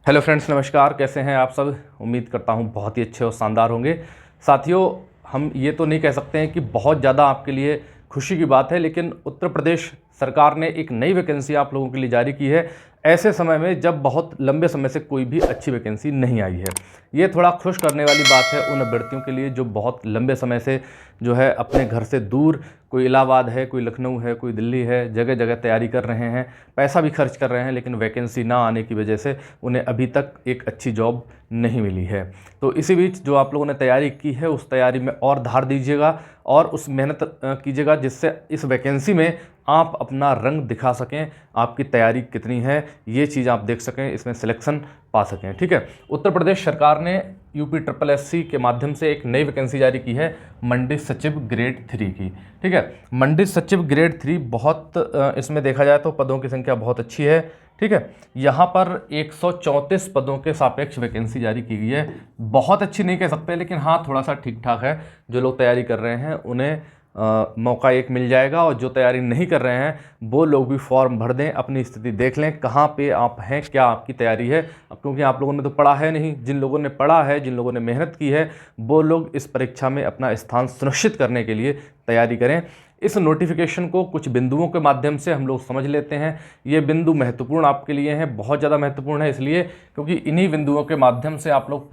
Hello friends, नमस्कार। कैसे हैं आप सब? उम्मीद करता हूं बहुत ही अच्छे और शानदार होंगे। साथियों, हम ये तो नहीं कह सकते हैं कि बहुत ज़्यादा आपके लिए खुशी की बात है, लेकिन उत्तर प्रदेश सरकार ने एक नई वैकेंसी आप लोगों के लिए जारी की है, ऐसे समय में जब बहुत लंबे समय से कोई भी अच्छी वैकेंसी नहीं आई है। ये थोड़ा खुश करने वाली बात है उन अभ्यर्थियों के लिए जो बहुत लंबे समय से जो है अपने घर से दूर, कोई इलाहाबाद है, कोई लखनऊ है, कोई दिल्ली है, जगह जगह तैयारी कर रहे हैं, पैसा भी खर्च कर रहे हैं, लेकिन वैकेंसी ना आने की वजह से उन्हें अभी तक एक अच्छी जॉब नहीं मिली है। तो इसी बीच जो आप लोगों ने तैयारी की है उस तैयारी में और धार दीजिएगा और उस मेहनत कीजिएगा जिससे इस वैकेंसी में आप अपना रंग दिखा सकें, आपकी तैयारी कितनी है ये चीज़ आप देख सकें, इसमें सिलेक्शन पा सकें। ठीक है। उत्तर प्रदेश सरकार ने UPSSC के माध्यम से एक नई वैकेंसी जारी की है, मंडी सचिव ग्रेड 3 की। ठीक है। मंडी सचिव ग्रेड 3 बहुत इसमें देखा जाए तो पदों की संख्या बहुत अच्छी है। ठीक है। यहाँ पर 134 पदों के सापेक्ष वैकेंसी जारी की गई है। बहुत अच्छी नहीं कह सकते, लेकिन हाँ थोड़ा सा ठीक ठाक है। जो लोग तैयारी कर रहे हैं उन्हें मौका एक मिल जाएगा, और जो तैयारी नहीं कर रहे हैं वो लोग भी फॉर्म भर दें, अपनी स्थिति देख लें कहाँ पे आप हैं, क्या आपकी तैयारी है। क्योंकि आप लोगों ने तो पढ़ा है नहीं, जिन लोगों ने पढ़ा है, जिन लोगों ने मेहनत की है, वो लोग इस परीक्षा में अपना स्थान सुनिश्चित करने के लिए तैयारी करें। इस नोटिफिकेशन को कुछ बिंदुओं के माध्यम से हम लोग समझ लेते हैं। ये बिंदु महत्वपूर्ण आपके लिए हैं, बहुत ज़्यादा महत्वपूर्ण है, इसलिए क्योंकि इन्हीं बिंदुओं के माध्यम से आप लोग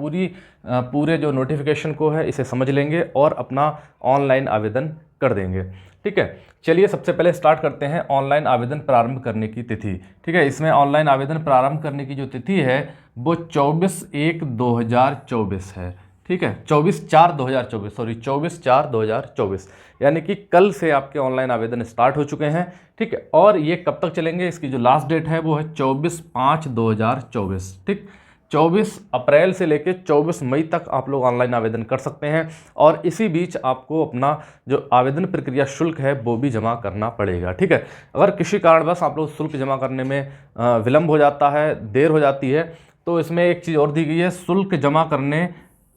पूरे जो नोटिफिकेशन को है इसे समझ लेंगे और अपना ऑनलाइन आवेदन कर देंगे। ठीक है। चलिए सबसे पहले स्टार्ट करते हैं ऑनलाइन आवेदन प्रारंभ करने की तिथि। ठीक है। इसमें ऑनलाइन आवेदन प्रारंभ करने की जो तिथि है वो 24/1/2024 है। ठीक है। 24/4/2024 यानी कि कल से आपके ऑनलाइन आवेदन स्टार्ट हो चुके हैं। ठीक है। और ये कब तक चलेंगे, इसकी जो लास्ट डेट है वो है 24/5/2024। ठीक। 24 अप्रैल से लेकर 24 मई तक आप लोग ऑनलाइन आवेदन कर सकते हैं, और इसी बीच आपको अपना जो आवेदन प्रक्रिया शुल्क है वो भी जमा करना पड़ेगा। ठीक है। अगर किसी कारणवश आप लोग शुल्क जमा करने में विलंब हो जाता है, देर हो जाती है, तो इसमें एक चीज़ और दी गई है, शुल्क जमा करने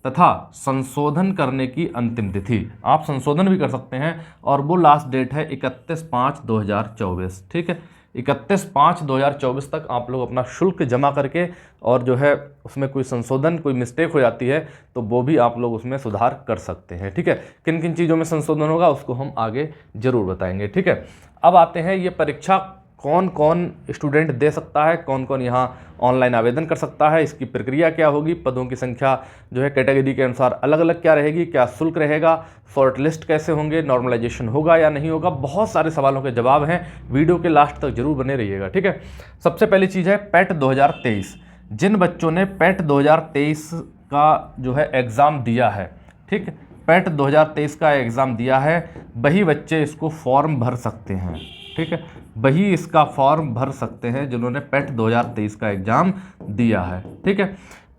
तथा संशोधन करने की अंतिम तिथि। आप संशोधन भी कर सकते हैं, और वो लास्ट डेट है 31/5/2024। ठीक है। 31/5/2024 तक आप लोग अपना शुल्क जमा करके, और जो है उसमें कोई संशोधन, कोई मिस्टेक हो जाती है तो वो भी आप लोग उसमें सुधार कर सकते हैं। ठीक है। किन किन चीज़ों में संशोधन होगा उसको हम आगे जरूर बताएंगे। ठीक है। अब आते हैं, ये परीक्षा कौन कौन स्टूडेंट दे सकता है, कौन कौन यहाँ ऑनलाइन आवेदन कर सकता है, इसकी प्रक्रिया क्या होगी, पदों की संख्या जो है कैटेगरी के अनुसार अलग अलग क्या रहेगी, क्या शुल्क रहेगा, शॉर्ट लिस्ट कैसे होंगे, नॉर्मलाइजेशन होगा या नहीं होगा, बहुत सारे सवालों के जवाब हैं। वीडियो के लास्ट तक जरूर बने रहिएगा। ठीक है। सबसे पहली चीज़ है पैट 2023। जिन बच्चों ने पैट 2023 का जो है एग्ज़ाम दिया है, ठीक, पैट 2023 का एग्ज़ाम दिया है, वही बच्चे इसको फॉर्म भर सकते हैं। ठीक है। वही इसका फॉर्म भर सकते हैं जिन्होंने पैट 2023 का एग्ज़ाम दिया है। ठीक है।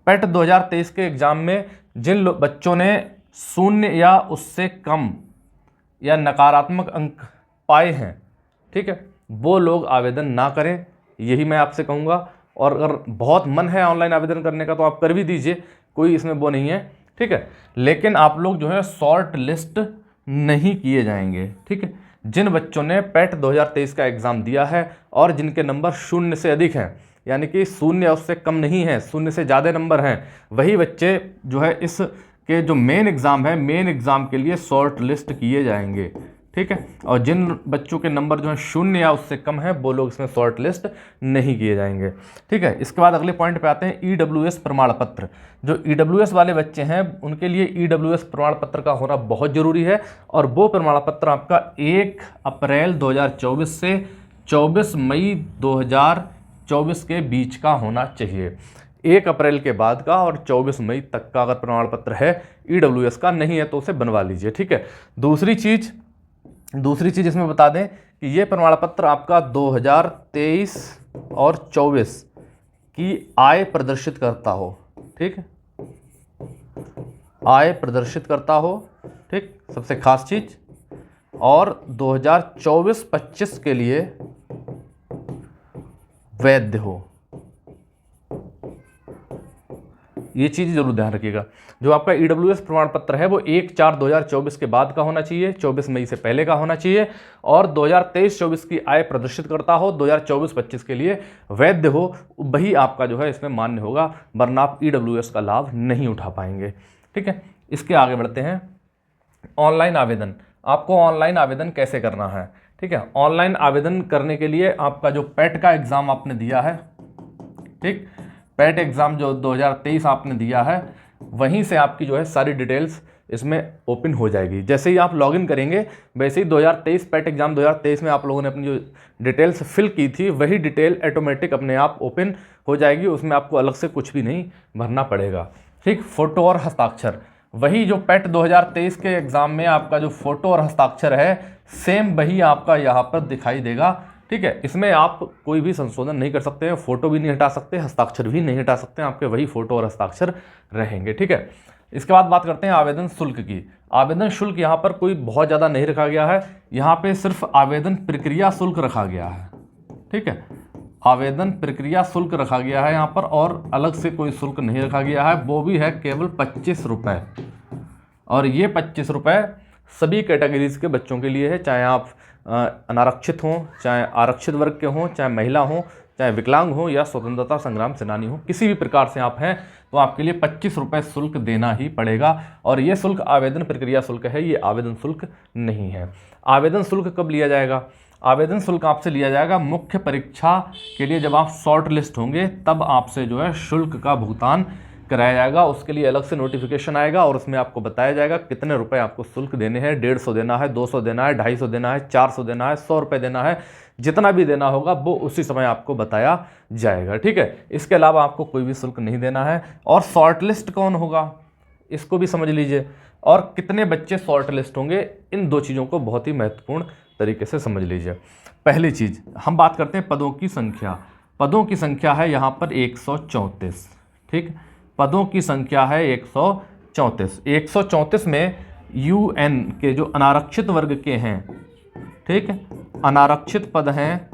पैट 2023 के एग्ज़ाम में जिन बच्चों ने 0 या उससे कम या नकारात्मक अंक पाए हैं, ठीक है, वो लोग आवेदन ना करें, यही मैं आपसे कहूँगा। और अगर बहुत मन है ऑनलाइन आवेदन करने का तो आप कर भी दीजिए, कोई इसमें वो नहीं है। ठीक है। लेकिन आप लोग जो है शॉर्ट लिस्ट नहीं किए जाएंगे। ठीक है। जिन बच्चों ने पैट 2023 का एग्ज़ाम दिया है और जिनके नंबर 0 से अधिक हैं, यानी कि 0 या उससे कम नहीं है, 0 से ज़्यादा नंबर हैं, वही बच्चे जो है इस के जो मेन एग्ज़ाम है, मेन एग्ज़ाम के लिए शॉर्ट लिस्ट किए जाएंगे। ठीक है। और जिन बच्चों के नंबर जो है 0 या उससे कम है वो लोग इसमें शॉर्ट लिस्ट नहीं किए जाएंगे। ठीक है। इसके बाद अगले पॉइंट पे आते हैं, EWS प्रमाण पत्र। जो EWS वाले बच्चे हैं उनके लिए EWS प्रमाण पत्र का होना बहुत ज़रूरी है, और वो प्रमाण पत्र आपका 1 अप्रैल 2024 से 24 मई 2024 के बीच का होना चाहिए। 1 अप्रैल के बाद का और 24 मई तक का अगर प्रमाण पत्र है EWS का, नहीं है तो उसे बनवा लीजिए। ठीक है। दूसरी चीज़ इसमें बता दें कि ये प्रमाण पत्र आपका 2023 और 24 की आय प्रदर्शित करता हो। ठीक है। आय प्रदर्शित करता हो, ठीक, सबसे खास चीज। और 2024-25 के लिए वैध हो। ये चीज़ जरूर ध्यान रखिएगा। जो आपका EWS प्रमाण पत्र है वो 1/4/2024 के बाद का होना चाहिए, 24 मई से पहले का होना चाहिए, और 2023-24 की आय प्रदर्शित करता हो, 2024-25 के लिए वैध हो, वही आपका जो है इसमें मान्य होगा, वरना आप EWS का लाभ नहीं उठा पाएंगे। ठीक है, इसके आगे बढ़ते हैं। ऑनलाइन आवेदन, आपको ऑनलाइन आवेदन कैसे करना है? ठीक है, ऑनलाइन आवेदन करने के लिए आपका जो पैट का एग्ज़ाम आपने दिया है, ठीक, पैट एग्ज़ाम जो 2023 आपने दिया है, वहीं से आपकी जो है सारी डिटेल्स इसमें ओपन हो जाएगी। जैसे ही आप लॉगिन करेंगे वैसे ही 2023 पैट एग्ज़ाम 2023 में आप लोगों ने अपनी जो डिटेल्स फिल की थी वही डिटेल ऑटोमेटिक अपने आप ओपन हो जाएगी, उसमें आपको अलग से कुछ भी नहीं भरना पड़ेगा। ठीक, फ़ोटो और हस्ताक्षर, वही जो पैट 2023 के एग्ज़ाम में आपका जो फ़ोटो और हस्ताक्षर है सेम वही आपका यहाँ पर दिखाई देगा। ठीक है, इसमें आप कोई भी संशोधन नहीं कर सकते हैं, फ़ोटो भी नहीं हटा सकते, हस्ताक्षर भी नहीं हटा सकते हैं, आपके वही फ़ोटो और हस्ताक्षर रहेंगे। ठीक है, इसके बाद बात करते हैं आवेदन शुल्क की। आवेदन शुल्क यहाँ पर कोई बहुत ज़्यादा नहीं रखा गया है, यहाँ पे सिर्फ आवेदन प्रक्रिया शुल्क रखा गया है। ठीक है, आवेदन प्रक्रिया शुल्क रखा गया है यहाँ पर, और अलग से कोई शुल्क नहीं रखा गया है, वो भी है केवल 25 रुपये। और ये 25 रुपये सभी कैटेगरीज के बच्चों के लिए है, चाहे आप अनारक्षित हों, चाहे आरक्षित वर्ग के हों, चाहे महिला हों, चाहे विकलांग हो या स्वतंत्रता संग्राम सेनानी हो, किसी भी प्रकार से आप हैं तो आपके लिए 25 रुपये शुल्क देना ही पड़ेगा। और ये शुल्क आवेदन प्रक्रिया शुल्क है, ये आवेदन शुल्क नहीं है। आवेदन शुल्क कब लिया जाएगा? आवेदन शुल्क आपसे लिया जाएगा मुख्य परीक्षा के लिए, जब आप शॉर्ट लिस्ट होंगे तब आपसे जो है शुल्क का भुगतान कराया जाएगा। उसके लिए अलग से नोटिफिकेशन आएगा और उसमें आपको बताया जाएगा कितने रुपए आपको शुल्क देने हैं। 150 देना है, 200 देना है, 250 देना है, 400 देना है, 100 रुपये देना है, जितना भी देना होगा वो उसी समय आपको बताया जाएगा। ठीक है, इसके अलावा आपको कोई भी शुल्क नहीं देना है। और शॉर्ट लिस्ट कौन होगा इसको भी समझ लीजिए, और कितने बच्चे शॉर्ट लिस्ट होंगे, इन दो चीज़ों को बहुत ही महत्वपूर्ण तरीके से समझ लीजिए। पहली चीज़ हम बात करते हैं पदों की संख्या। पदों की संख्या है यहाँ पर 134। ठीक, पदों की संख्या है 134। 134 में UN के जो अनारक्षित वर्ग के हैं, ठीक है, अनारक्षित पद हैं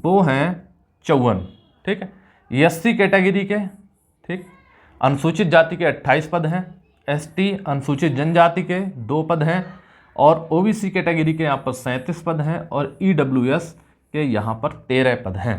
वो हैं 54। ठीक है, SC कैटेगरी के, ठीक, अनुसूचित जाति के 28 पद हैं, ST अनुसूचित जनजाति के 2 पद हैं, और OBC कैटेगरी के यहाँ पर 37 पद हैं, और EWS के यहाँ पर 13 पद हैं।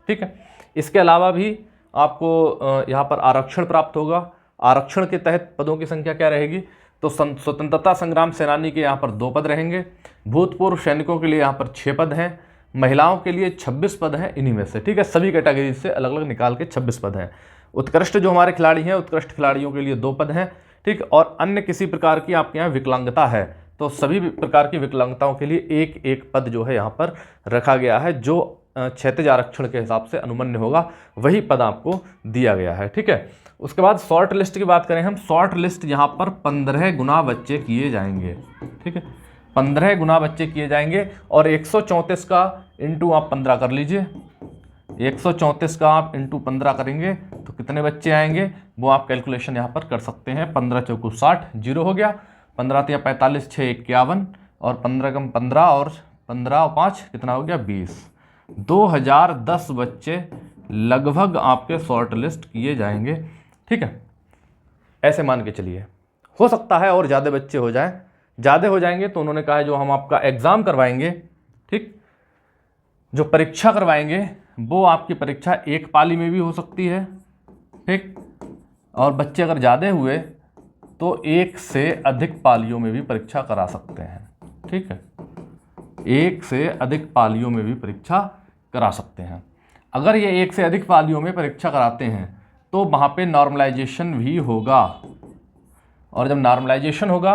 ठीक है, इसके अलावा भी आपको यहाँ पर आरक्षण प्राप्त होगा। आरक्षण के तहत पदों की संख्या क्या रहेगी? तो स्वतंत्रता संग्राम सेनानी के यहाँ पर 2 पद रहेंगे, भूतपूर्व सैनिकों के लिए यहाँ पर 6 पद हैं, महिलाओं के लिए 26 पद हैं इन्हीं में से। ठीक है, सभी कैटेगरी से अलग अलग निकाल के 26 पद हैं। उत्कृष्ट जो हमारे खिलाड़ी हैं, उत्कृष्ट खिलाड़ियों के लिए 2 पद हैं। ठीक, और अन्य किसी प्रकार की आपके यहाँ विकलांगता है तो सभी प्रकार की विकलांगताओं के लिए एक एक पद जो है यहाँ पर रखा गया है, जो क्षैतिज आरक्षण के हिसाब से अनुमन्य होगा वही पद आपको दिया गया है। ठीक है, उसके बाद शॉर्ट लिस्ट की बात करें हम, शॉर्ट लिस्ट यहाँ पर 15 गुना बच्चे किए जाएंगे। ठीक है, 15 गुना बच्चे किए जाएंगे, और 134 का इंटू आप 15 कर लीजिए। 134 का आप इंटू 15 करेंगे तो कितने बच्चे आएंगे वो आप कैलकुलेशन यहाँ पर कर सकते हैं। 15 चौको 60, 0 हो गया, 15 तिया 45, 6 51, और 15 कम 15 और 15 और 5 कितना हो गया 20। 2010 बच्चे लगभग आपके शॉर्ट लिस्ट किए जाएंगे। ठीक है, ऐसे मान के चलिए, हो सकता है और ज़्यादा बच्चे हो जाएं, ज़्यादा हो जाएंगे तो उन्होंने कहा है जो हम आपका एग्ज़ाम करवाएंगे, ठीक, जो परीक्षा करवाएंगे वो आपकी परीक्षा एक पाली में भी हो सकती है। ठीक, और बच्चे अगर ज़्यादा हुए तो 1 से अधिक पालियों में भी परीक्षा करा सकते हैं। ठीक है, 1 से अधिक पालियों में भी परीक्षा करा सकते हैं। अगर ये 1 से अधिक पालियों में परीक्षा कराते हैं तो वहाँ पे नॉर्मलाइजेशन भी होगा, और जब नॉर्मलाइजेशन होगा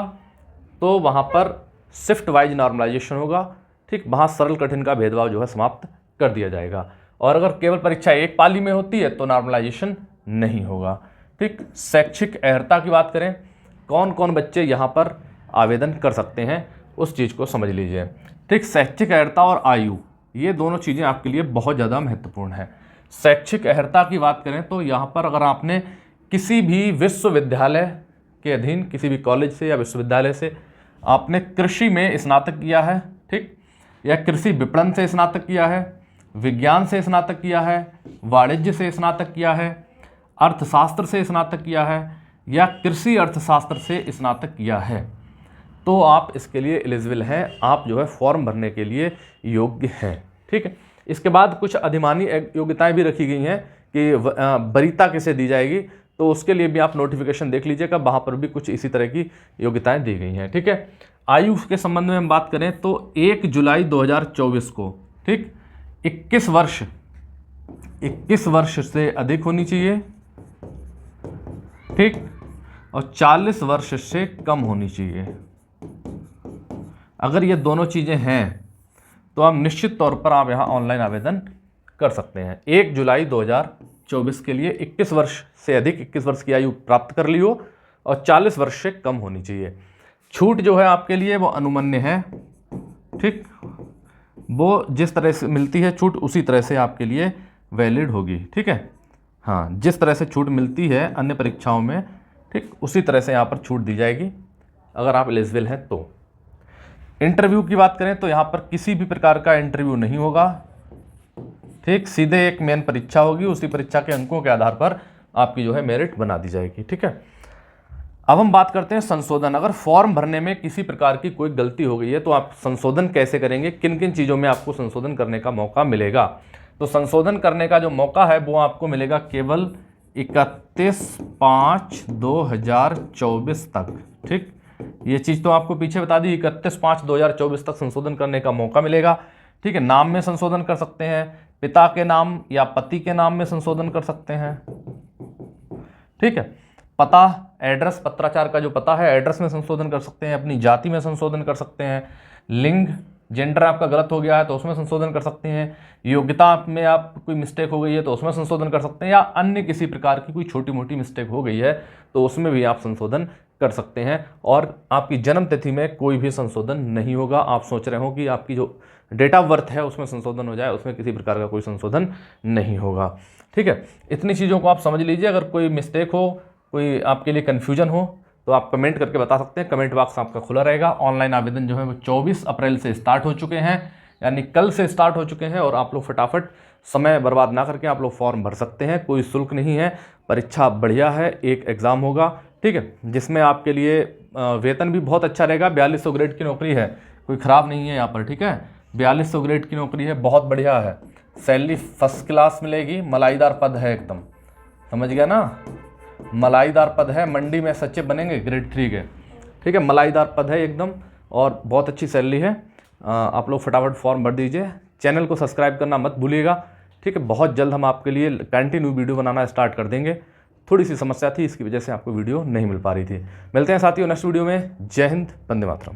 तो वहाँ पर शिफ्ट वाइज नॉर्मलाइजेशन होगा। ठीक, वहाँ सरल कठिन का भेदभाव जो है समाप्त कर दिया जाएगा, और अगर केवल परीक्षा एक पाली में होती है तो नॉर्मलाइजेशन नहीं होगा। ठीक, शैक्षिक अर्हता की बात करें, कौन कौन बच्चे यहाँ पर आवेदन कर सकते हैं उस चीज़ को समझ लीजिए। ठीक, शैक्षिक अर्हता और आयु, ये दोनों चीज़ें आपके लिए बहुत ज़्यादा महत्वपूर्ण है। शैक्षिक अर्हता की बात करें तो यहाँ पर अगर आपने किसी भी विश्वविद्यालय के अधीन, किसी भी कॉलेज से या विश्वविद्यालय से आपने कृषि में स्नातक किया है, ठीक, या कृषि विपणन से स्नातक किया है, विज्ञान से स्नातक किया है, वाणिज्य से स्नातक किया है, अर्थशास्त्र से स्नातक किया है या कृषि अर्थशास्त्र से स्नातक किया है, तो आप इसके लिए एलिजिबल हैं, आप जो है फॉर्म भरने के लिए योग्य हैं। ठीक है, इसके बाद कुछ अधिमानी योग्यताएं भी रखी गई हैं कि वरीयता किसे दी जाएगी, तो उसके लिए भी आप नोटिफिकेशन देख लीजिएगा, वहाँ पर भी कुछ इसी तरह की योग्यताएं दी गई हैं। ठीक है, आयु के संबंध में हम बात करें तो 1 जुलाई 2024 को, ठीक, 21 वर्ष से अधिक होनी चाहिए, ठीक, और 40 वर्ष से कम होनी चाहिए। अगर ये दोनों चीज़ें हैं तो आप निश्चित तौर पर आप यहाँ ऑनलाइन आवेदन कर सकते हैं। 1 जुलाई 2024 के लिए 21 वर्ष से अधिक, 21 वर्ष की आयु प्राप्त कर ली हो और 40 वर्ष से कम होनी चाहिए। छूट जो है आपके लिए वो अनुमन्य है, ठीक, वो जिस तरह से मिलती है छूट उसी तरह से आपके लिए वैलिड होगी। ठीक है, हाँ, जिस तरह से छूट मिलती है अन्य परीक्षाओं में, ठीक, उसी तरह से यहाँ पर छूट दी जाएगी अगर आप एलिजिबल हैं तो। इंटरव्यू की बात करें तो यहाँ पर किसी भी प्रकार का इंटरव्यू नहीं होगा, ठीक, सीधे एक मेन परीक्षा होगी, उसी परीक्षा के अंकों के आधार पर आपकी जो है मेरिट बना दी जाएगी। ठीक है, अब हम बात करते हैं संशोधन। अगर फॉर्म भरने में किसी प्रकार की कोई गलती हो गई है तो आप संशोधन कैसे करेंगे, किन किन चीज़ों में आपको संशोधन करने का मौका मिलेगा। तो संशोधन करने का जो मौका है वो आपको मिलेगा केवल 31/5/2024 तक। ठीक, ये चीज़ तो आपको पीछे बता दी, 31/5/2024 तक संशोधन करने का मौका मिलेगा। ठीक है, नाम में संशोधन कर सकते हैं, पिता के नाम या पति के नाम में संशोधन कर सकते हैं। ठीक है, पता, एड्रेस, पत्राचार का जो पता है एड्रेस में संशोधन कर सकते हैं, अपनी जाति में संशोधन कर सकते हैं, लिंग, जेंडर आपका गलत हो गया है तो उसमें संशोधन कर सकते हैं, योग्यता में आप कोई मिस्टेक हो गई है तो उसमें संशोधन कर सकते हैं, या अन्य किसी प्रकार की कोई छोटी मोटी मिस्टेक हो गई है तो उसमें भी आप संशोधन कर सकते हैं। और आपकी जन्म तिथि में कोई भी संशोधन नहीं होगा। आप सोच रहे हो कि आपकी जो डेट ऑफ बर्थ है उसमें संशोधन हो जाए, उसमें किसी प्रकार का कोई संशोधन नहीं होगा। ठीक है, इतनी चीज़ों को आप समझ लीजिए। अगर कोई मिस्टेक हो, कोई आपके लिए कन्फ्यूजन हो तो आप कमेंट करके बता सकते हैं, कमेंट बॉक्स आपका खुला रहेगा। ऑनलाइन आवेदन जो है वो 24 अप्रैल से स्टार्ट हो चुके हैं, यानी कल से स्टार्ट हो चुके हैं, और आप लोग फटाफट समय बर्बाद ना करके आप लोग फॉर्म भर सकते हैं। कोई शुल्क नहीं है, परीक्षा बढ़िया है, एक एग्ज़ाम होगा, ठीक है, जिसमें आपके लिए वेतन भी बहुत अच्छा रहेगा। 4200 ग्रेड की नौकरी है, कोई ख़राब नहीं है यहाँ पर। ठीक है, 4200 ग्रेड की नौकरी है, बहुत बढ़िया है, सैलरी फर्स्ट क्लास मिलेगी, मलाईदार पद है एकदम, समझ गया ना, मलाईदार पद है, मंडी में सचिव बनेंगे ग्रेड 3 के। ठीक है, मलाईदार पद है एकदम और बहुत अच्छी सैलरी है। आप लोग फटाफट फॉर्म भर दीजिए, चैनल को सब्सक्राइब करना मत भूलिएगा। ठीक है, बहुत जल्द हम आपके लिए कंटिन्यू वीडियो बनाना स्टार्ट कर देंगे। थोड़ी सी समस्या थी, इसकी वजह से आपको वीडियो नहीं मिल पा रही थी। मिलते हैं साथियों नेक्स्ट वीडियो में। जय हिंद, वंदे मातरम।